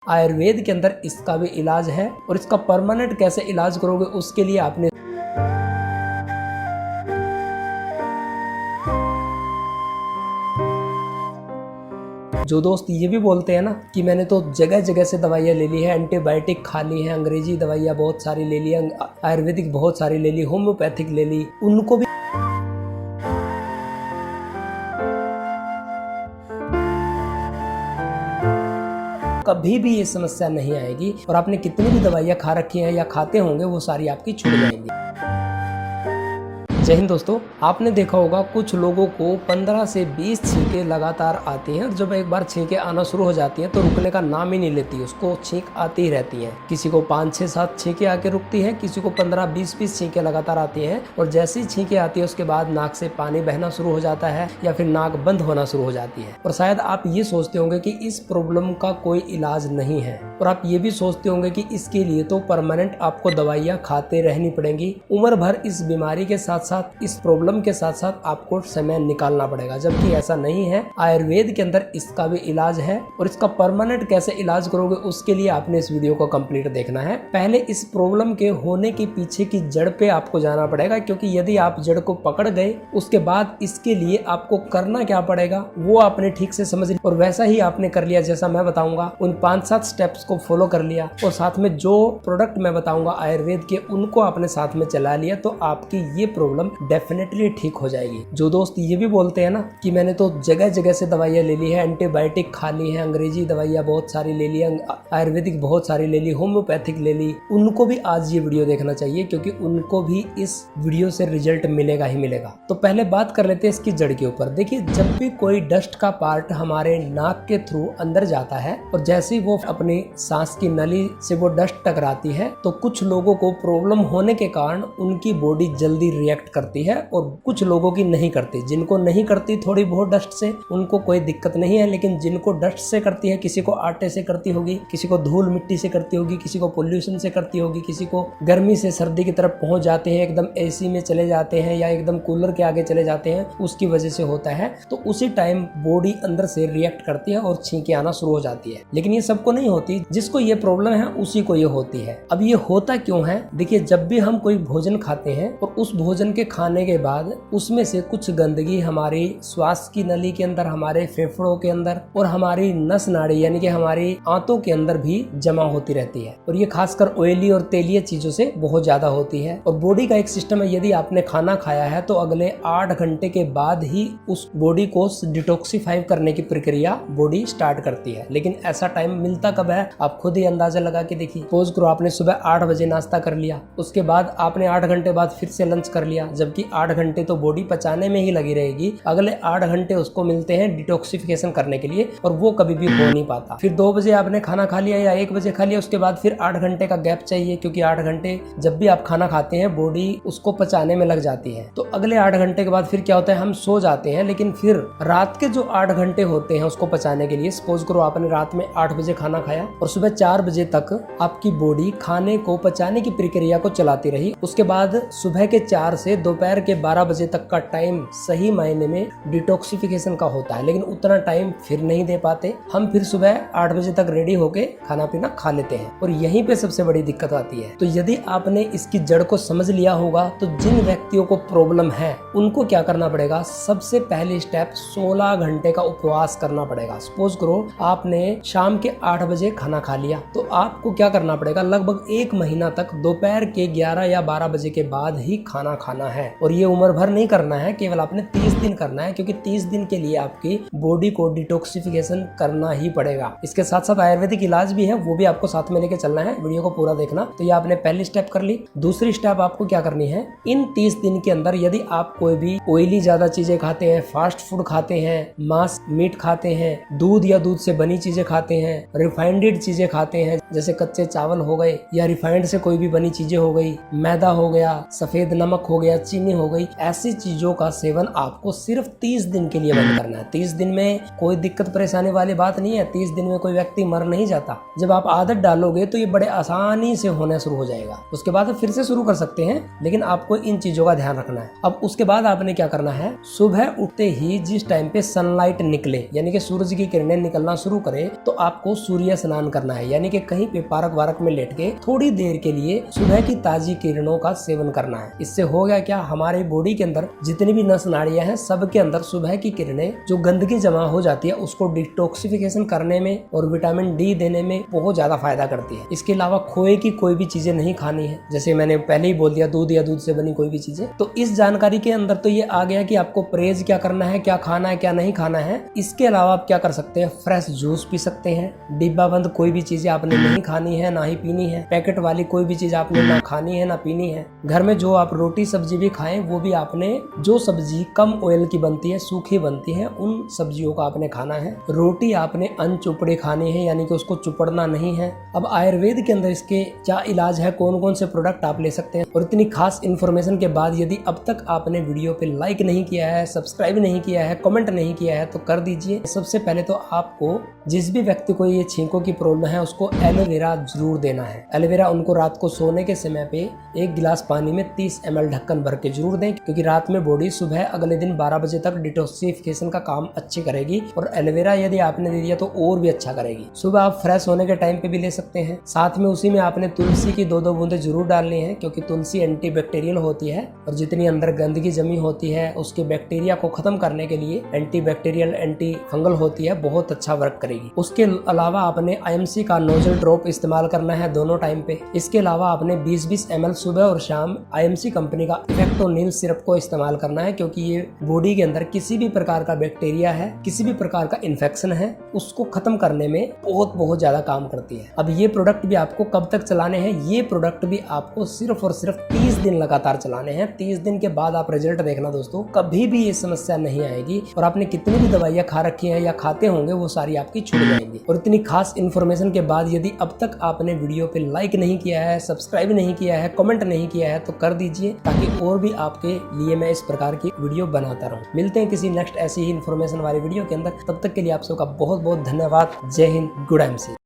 आयुर्वेद के अंदर इसका भी इलाज है और इसका परमानेंट कैसे इलाज करोगे उसके लिए आपने जो दोस्त ये भी बोलते हैं ना कि मैंने तो जगह जगह से दवाइयाँ ले ली है, एंटीबायोटिक खा ली है, अंग्रेजी दवाइयाँ बहुत सारी ले ली, आयुर्वेदिक बहुत सारी ले ली, होम्योपैथिक ले ली, उनको भी कभी भी ये समस्या नहीं आएगी और आपने कितनी भी दवाइयाँ खा रखी हैं या खाते होंगे वो सारी आपकी छूट जाएंगी। जय हिंद दोस्तों, आपने देखा होगा कुछ लोगों को 15 से 20 छींकें लगातार आती हैं और जब एक बार छींकें आना शुरू हो जाती हैं तो रुकने का नाम ही नहीं लेती, उसको छींक आती ही रहती हैं। किसी को 5, 6, 7 छींकें आके रुकती हैं, किसी को 15, 20 छींकें लगातार आती हैं और जैसी छींकें आती है उसके बाद नाक से पानी बहना शुरू हो जाता है या फिर नाक बंद होना शुरू हो जाती है। और शायद आप ये सोचते होंगे कि इस प्रॉब्लम का कोई इलाज नहीं है और आप ये भी सोचते होंगे कि इसके लिए तो परमानेंट आपको दवाइयाँ खाते रहनी पड़ेंगी, उम्र भर इस बीमारी के साथ साथ इस प्रॉब्लम के साथ साथ आपको समय निकालना पड़ेगा, जबकि ऐसा नहीं है। आयुर्वेद के अंदर इसका भी इलाज है और इसका परमानेंट कैसे इलाज करोगे उसके लिए आपने इस वीडियो को कंप्लीट देखना है। पहले इस प्रॉब्लम के होने के पीछे की जड़ पे आपको जाना पड़ेगा, क्योंकि यदि आप जड़ को पकड़ गए उसके बाद इसके लिए आपको करना क्या पड़ेगा वो आपने ठीक से समझ लिया और वैसा ही आपने कर लिया जैसा मैं बताऊंगा, उन 5-7 स्टेप्स को फॉलो कर लिया और साथ में जो प्रोडक्ट मैं बताऊंगा आयुर्वेद के उनको आपने साथ में चला लिया तो आपकी ये प्रॉब्लम डेफिनेटली ठीक हो जाएगी। जो दोस्त ये भी बोलते हैं ना कि मैंने तो जगह जगह से दवाइयाँ ले ली है, एंटीबायोटिक खा ली है, अंग्रेजी दवाइयाँ बहुत सारी ले ली, आयुर्वेदिक बहुत सारी ले ली, होम्योपैथिक ले ली, उनको भी आज ये वीडियो देखना चाहिए क्योंकि उनको भी इस वीडियो से रिजल्ट मिलेगा ही मिलेगा। तो पहले बात कर लेते हैं इसकी जड़ के ऊपर। देखिए, जब भी कोई डस्ट का पार्ट हमारे नाक के थ्रू अंदर जाता है और जैसे ही वो अपनी सांस की नली से वो डस्ट टकराती है तो कुछ लोगों को प्रॉब्लम होने के कारण उनकी बॉडी जल्दी रिएक्ट करती है और कुछ लोगों की नहीं करती। जिनको नहीं करती थोड़ी बहुत डस्ट से उनको कोई दिक्कत नहीं है, लेकिन जिनको डस्ट से करती है, किसी को आटे से करती होगी, किसी को धूल मिट्टी से करती होगी, किसी को पोल्यूशन से करती होगी, किसी को गर्मी से सर्दी की तरफ पहुंच जाते हैं, एकदम एसी में चले जाते हैं या एकदम कूलर के आगे चले जाते हैं, उसकी वजह से होता है। तो उसी टाइम बॉडी अंदर से रिएक्ट करती है और छींकें आना शुरू हो जाती है। लेकिन ये सबको नहीं होती, जिसको ये प्रॉब्लम है उसी को ये होती है। अब ये होता क्यों है? देखिए, जब भी हम कोई भोजन खाते हैं और उस भोजन के खाने के बाद उसमें से कुछ गंदगी हमारी श्वास की नली के अंदर, हमारे फेफड़ों के अंदर और हमारी नस नाड़ी यानी कि हमारी आंतों के अंदर भी जमा होती रहती है और ये खासकर ऑयली और तेलीय चीजों से बहुत ज्यादा होती है। और बॉडी का एक सिस्टम है, यदि आपने खाना खाया है तो अगले 8 घंटे के बाद ही उस बॉडी को डिटॉक्सिफाई करने की प्रक्रिया बॉडी स्टार्ट करती है। लेकिन ऐसा टाइम मिलता कब है? आप खुद ही अंदाजा लगा के देखिए। सपोज करो आपने सुबह 8 बजे नाश्ता कर लिया, उसके बाद आपने 8 घंटे बाद फिर से लंच कर लिया, जबकि 8 घंटे तो बॉडी पचाने में ही लगी रहेगी, अगले 8 घंटे उसको मिलते हैं डिटॉक्सिफिकेशन करने के लिए और वो कभी भी हो नहीं पाता। फिर 2 बजे आपने खाना खा लिया या 1 बजे खा लिया, उसके बाद फिर 8 घंटे का गैप चाहिए, क्योंकि 8 घंटे जब भी आप खाना खाते हैं बॉडी उसको पचाने में लग जाती है। तो अगले 8 घंटे के बाद फिर क्या होता है? हम सो जाते हैं, लेकिन फिर रात के जो 8 घंटे होते हैं उसको पचाने के लिए, सपोज करो आपने रात में 8 बजे खाना खाया और सुबह 4 बजे तक आपकी बॉडी खाने को पचाने की प्रक्रिया को चलाती रही। उसके बाद सुबह के 4 से दोपहर के 12 बजे तक का टाइम सही मायने में डिटॉक्सिफिकेशन का होता है, लेकिन उतना टाइम फिर नहीं दे पाते। हम फिर सुबह 8 बजे तक रेडी होके खाना पीना खा लेते हैं और यहीं पे सबसे बड़ी दिक्कत आती है। तो यदि आपने इसकी जड़ को समझ लिया होगा तो जिन व्यक्तियों को प्रॉब्लम है उनको क्या करना पड़ेगा? सबसे पहले स्टेप 16 घंटे का उपवास करना पड़ेगा। सपोज करो आपने शाम के 8 बजे खाना खा लिया तो आपको क्या करना पड़ेगा? लगभग 1 महीना तक दोपहर के 11 या 12 बजे के बाद ही खाना खाना है और ये उम्र भर नहीं करना है, केवल आपने 30 दिन करना है, क्योंकि 30 दिन के लिए आपकी बॉडी को डिटॉक्सिफिकेशन करना ही पड़ेगा। इसके साथ साथ आयुर्वेदिक इलाज भी है, वो भी आपको साथ में लेके चलना है, वीडियो को पूरा देखना। तो ये आपने पहली स्टेप कर ली। दूसरी स्टेप आपको क्या करनी है? इन 30 दिन के अंदर यदि आप कोई भी ऑयली ज्यादा चीजें खाते हैं, फास्ट फूड खाते हैं, मांस मीट खाते हैं, दूध या दूध से बनी चीजें खाते हैं, रिफाइंड चीजें खाते हैं जैसे कच्चे चावल हो गए या रिफाइंड से कोई भी बनी चीजें हो गई, मैदा हो गया, सफेद नमक हो गया, चीनी हो गई, ऐसी चीजों का सेवन आपको सिर्फ 30 दिन के लिए बंद करना है। 30 दिन में कोई दिक्कत परेशानी वाली बात नहीं है, 30 दिन में कोई व्यक्ति मर नहीं जाता। जब आप आदत डालोगे तो ये बड़े आसानी से होना शुरू हो जाएगा। उसके बाद फिर से शुरू कर सकते हैं, लेकिन आपको इन चीजों का ध्यान रखना है। अब उसके बाद आपने क्या करना है? सुबह उठते ही जिस टाइम पे सनलाइट निकले यानी कि सूरज की किरणें निकलना शुरू करे तो आपको सूर्य स्नान करना है, यानी कि कहीं पे पार्क वार्क में लेट के थोड़ी देर के लिए सुबह की ताजी किरणों का सेवन करना है। इससे होगा क्या, हमारे बॉडी के अंदर जितनी भी नस नाड़ियां हैं सबके अंदर सुबह की किरणें जो गंदगी जमा हो जाती है उसको डिटॉक्सिफिकेशन करने में और विटामिन डी देने में बहुत ज्यादा फायदा करती है। इसके अलावा खोए की कोई भी चीजें नहीं खानी है, जैसे मैंने पहले ही बोल दिया, दूध या दूध से बनी कोई भी चीजें। तो इस जानकारी के अंदर तो ये आ गया कि आपको परहेज क्या करना है, क्या खाना है, क्या नहीं खाना है। इसके अलावा आप क्या कर सकते हैं, फ्रेश जूस पी सकते हैं। डिब्बा बंद कोई भी चीजें आपने नहीं खानी है, ना ही पीनी है। पैकेट वाली कोई भी चीज आपने ना खानी है ना पीनी है। घर में जो आप रोटी सब्जी भी खाएं वो भी आपने, जो सब्जी कम ऑयल की बनती है, सूखी बनती है, उन सब्जियों का आपने खाना है। रोटी आपने अनचुपड़ी खानी है, यानी कि उसको चुपड़ना नहीं है। अब आयुर्वेद के अंदर इसके क्या इलाज है, कौन कौन से प्रोडक्ट आप ले सकते हैं, और इतनी खास इन्फॉर्मेशन के बाद यदि अब तक आपने वीडियो पे लाइक नहीं किया है, सब्सक्राइब नहीं किया है, कमेंट नहीं किया है तो कर दीजिए। सबसे पहले तो आपको, जिस भी व्यक्ति को ये छींकों की प्रॉब्लम है, उसको एलोवेरा जरूर देना है। एलोवेरा उनको रात को सोने के समय पे 1 गिलास पानी में 30 ml ढक्कन भर के जरूर दें, क्योंकि रात में बॉडी सुबह अगले दिन 12 बजे तक डिटॉक्सिफिकेशन का काम अच्छी करेगी, और एलोवेरा यदि आपने दे दिया तो और भी अच्छा करेगी। सुबह आप फ्रेश होने के टाइम पे भी ले सकते हैं। साथ में उसी में आपने तुलसी की 2-2 बूंदे जरूर डालनी है, क्योंकि तुलसी एंटीबैक्टीरियल होती है और जितनी अंदर गंदगी जमी होती है उसके बैक्टीरिया को खत्म करने के लिए एंटीबैक्टीरियल, एंटी फंगल होती है, बहुत अच्छा वर्क करेगी। उसके अलावा आपने IMC का नोजल ड्रॉप इस्तेमाल करना है दोनों टाइम पे। इसके अलावा आपने 20-20 ml सुबह और शाम IMC कंपनी का इफेक्टोनिल सिरप को इस्तेमाल करना है, क्योंकि ये बॉडी के अंदर किसी भी प्रकार का बैक्टीरिया है, किसी भी प्रकार का इन्फेक्शन है, उसको खत्म करने में बहुत ज्यादा काम करती है। अब ये प्रोडक्ट भी आपको कब तक चलाने हैं, ये प्रोडक्ट भी आपको सिर्फ और सिर्फ 30 दिन लगातार चलाने हैं। 30 दिन के बाद आप रिजल्ट देखना दोस्तों, कभी भी ये समस्या नहीं आएगी, और आपने कितनी भी दवाइयाँ खा रखी है या खाते होंगे वो सारी आपकी छूट जाएंगी। और इतनी खास इन्फॉर्मेशन के बाद यदि अब तक आपने वीडियो पे लाइक नहीं किया है, सब्सक्राइब नहीं किया है, कमेंट नहीं किया है तो कर दीजिए, ताकि और भी आपके लिए मैं इस प्रकार की वीडियो बनाता रहूं। मिलते हैं किसी नेक्स्ट ऐसी ही इन्फॉर्मेशन वाली वीडियो के अंदर, तब तक के लिए आप सबका बहुत धन्यवाद। जय हिंद, गुड MC।